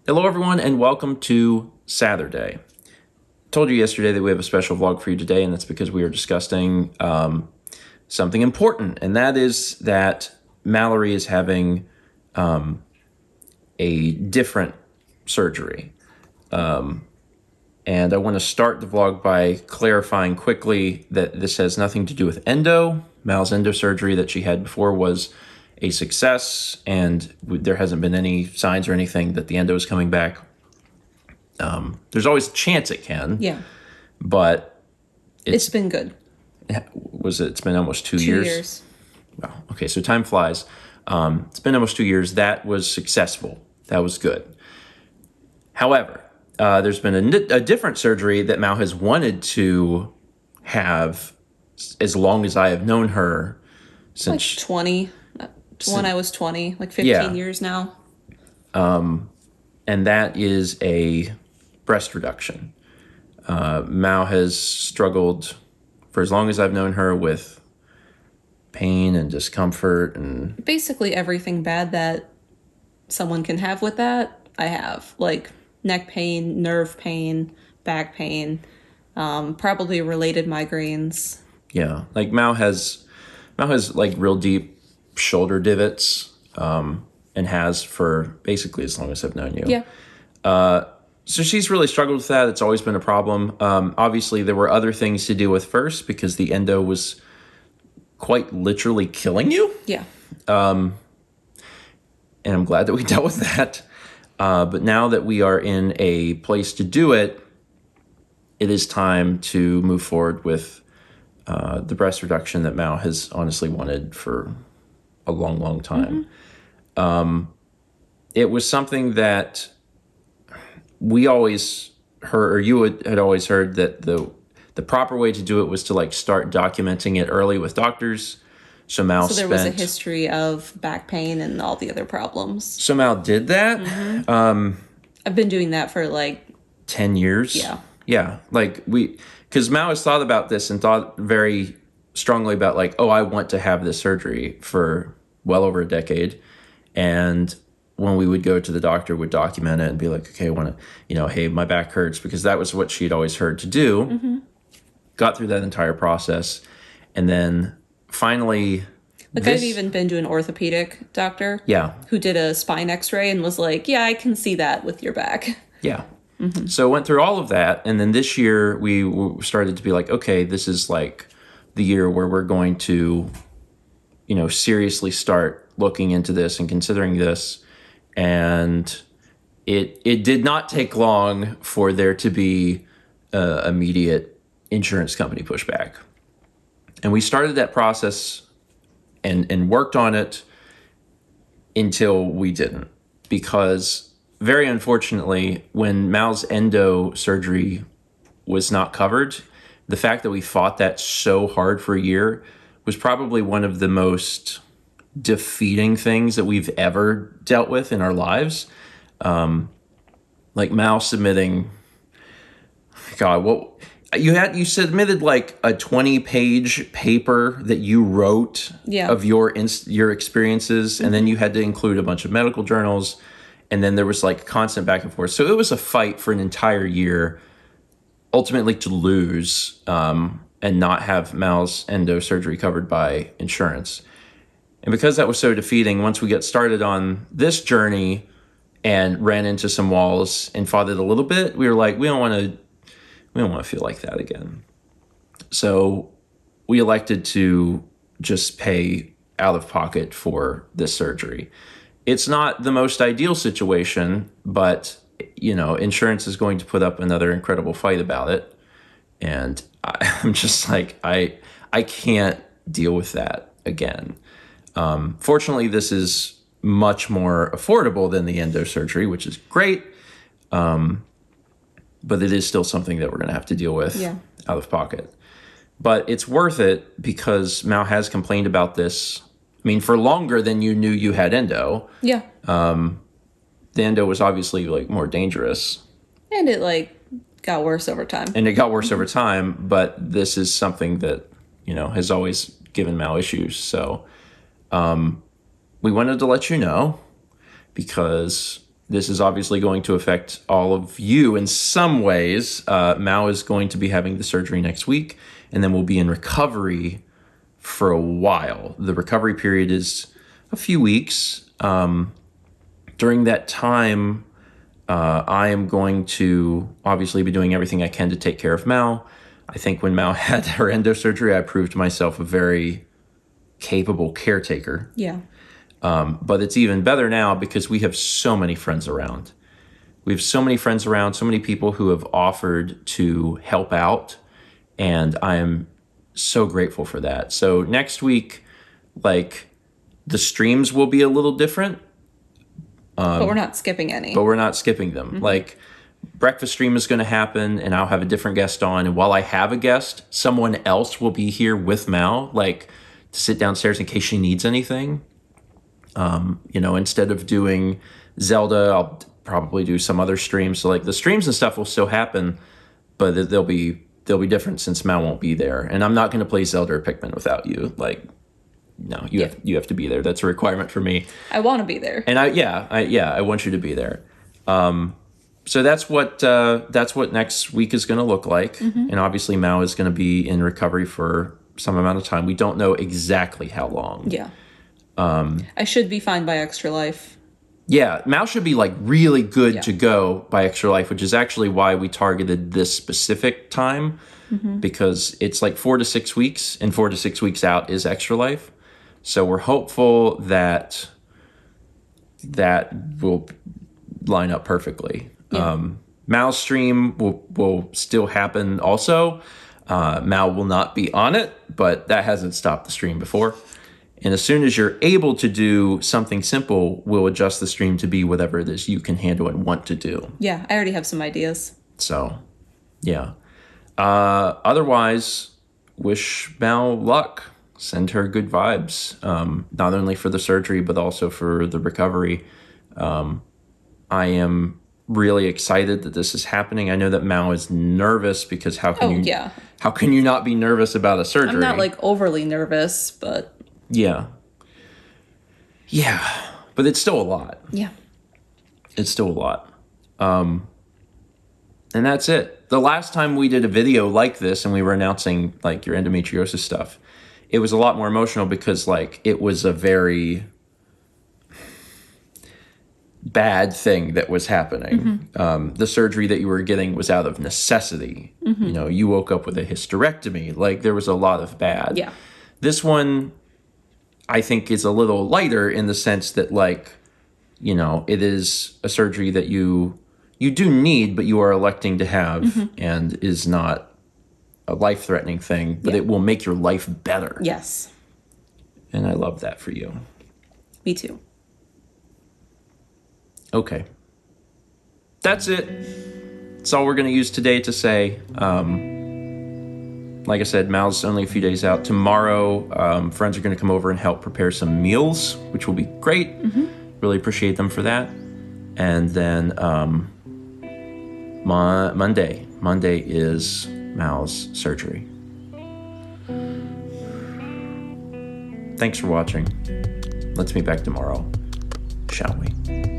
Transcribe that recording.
Hello, everyone, and welcome to Saturday. Told you yesterday that we have a special vlog for you today, and that's because we are discussing something important, and that is that Mallory is having a different surgery. And I want to start the vlog by clarifying quickly that this has nothing to do with endo. Mal's endo surgery that she had before was a success, and there hasn't been any signs or anything that the endo is coming back. There's always a chance it can. Yeah. But it's been good. It's been almost 2 2 years? years. Wow. Okay, so time flies. It's been almost 2 years. That was successful. That was good. However, there's been a different surgery that Mal has wanted to have as long as I have known her. Since like 20. When I was 20, like 15 years now. And that is a breast reduction. Mal has struggled for as long as I've known her with pain and discomfort and basically everything bad that someone can have with that, I have. Like neck pain, nerve pain, back pain, probably related migraines. Yeah, like Mal has like real deep shoulder divots, and has for basically as long as I've known you. Yeah. So she's really struggled with that. It's always been a problem. Obviously, there were other things to deal with first because the endo was quite literally killing you. Yeah. And I'm glad that we dealt with that. But now that we are in a place to do it, it is time to move forward with the breast reduction that Mal has honestly wanted for a long, long time. Mm-hmm. It was something that we always heard, or you had always heard, that the proper way to do it was to like start documenting it early with doctors. So there was a history of back pain and all the other problems. So Mal did that. Mm-hmm. I've been doing that for like 10 years. Yeah. Like because Mal has thought about this and thought very strongly about like, oh, I want to have this surgery for well over a decade. And when we would go to the doctor, would document it and be like, okay, I want to, hey, my back hurts, because that was what she'd always heard to do. Mm-hmm. Got through that entire process. And then finally, I've even been to an orthopedic doctor. Yeah. Who did a spine x-ray and was like, yeah, I can see that with your back. Yeah. Mm-hmm. So went through all of that. And then this year we started to be like, okay, this is like the year where we're going to, seriously start looking into this and considering this. And it did not take long for there to be immediate insurance company pushback. And we started that process and worked on it until we didn't. Because very unfortunately, when Mal's endo surgery was not covered, the fact that we fought that so hard for a year was probably one of the most defeating things that we've ever dealt with in our lives. Like Mal submitting, God, what you submitted like a 20-page paper that you wrote of your experiences, mm-hmm. and then you had to include a bunch of medical journals, and then there was like constant back and forth. So it was a fight for an entire year, ultimately to lose and not have Mal's endo surgery covered by insurance. And because that was so defeating, once we got started on this journey and ran into some walls and fought it a little bit, we were like, we don't want to feel like that again. So we elected to just pay out of pocket for this surgery. It's not the most ideal situation, but insurance is going to put up another incredible fight about it. And I'm just like, I can't deal with that again. Fortunately, this is much more affordable than the endo surgery, which is great. But it is still something that we're going to have to deal with out of pocket. But it's worth it because Mal has complained about this, for longer than you knew you had endo. Yeah. The endo was obviously like more dangerous. And it got worse over time. But this is something that, has always given Mal issues. So we wanted to let you know because this is obviously going to affect all of you in some ways. Mao is going to be having the surgery next week, and then we'll be in recovery for a while. The recovery period is a few weeks. During that time, I am going to obviously be doing everything I can to take care of Mao. I think when Mao had her endosurgery, I proved myself a very capable caretaker. Yeah. But it's even better now because we have so many friends around. We have so many friends around, so many people who have offered to help out, and I am so grateful for that. So next week, like, the streams will be a little different. But we're not skipping any. But we're not skipping them. Mm-hmm. Like, breakfast stream is going to happen, and I'll have a different guest on. And while I have a guest, someone else will be here with Mal, like, to sit downstairs in case she needs anything. Instead of doing Zelda, I'll probably do some other streams. So, like, the streams and stuff will still happen, but they'll be different since Mal won't be there. And I'm not going to play Zelda or Pikmin without you. Like, no, you have to be there. That's a requirement for me. I want to be there. And I want you to be there. So that's what next week is going to look like. Mm-hmm. And obviously Mao is going to be in recovery for some amount of time. We don't know exactly how long. Yeah. I should be fine by Extra Life. Yeah, Mao should be like really good to go by Extra Life, which is actually why we targeted this specific time, because it's like 4 to 6 weeks, and 4 to 6 weeks out is Extra Life. So we're hopeful that will line up perfectly. Yeah. Mao's stream will still happen also. Mao will not be on it, but that hasn't stopped the stream before. And as soon as you're able to do something simple, we'll adjust the stream to be whatever it is you can handle and want to do. Yeah, I already have some ideas. So, yeah. Otherwise, wish Mao luck. Send her good vibes, not only for the surgery, but also for the recovery. I am really excited that this is happening. I know that Mao is nervous because how can you not be nervous about a surgery? I'm not like overly nervous, but... Yeah, but it's still a lot. Yeah. It's still a lot. And that's it. The last time we did a video like this and we were announcing like your endometriosis stuff, it was a lot more emotional because like it was a very bad thing that was happening. Mm-hmm. The surgery that you were getting was out of necessity. Mm-hmm. You woke up with a hysterectomy. Like there was a lot of bad. Yeah. This one, I think, is a little lighter in the sense that, like, it is a surgery that you do need, but you are electing to have, and is not a life-threatening thing, but it will make your life better. Yes. And I love that for you. Me too. Okay. That's it. That's all we're going to use today to say. Like I said, Mal's only a few days out. Tomorrow, friends are going to come over and help prepare some meals, which will be great. Mm-hmm. Really appreciate them for that. And then Monday is Mal's surgery. Thanks for watching. Let's meet back tomorrow, shall we?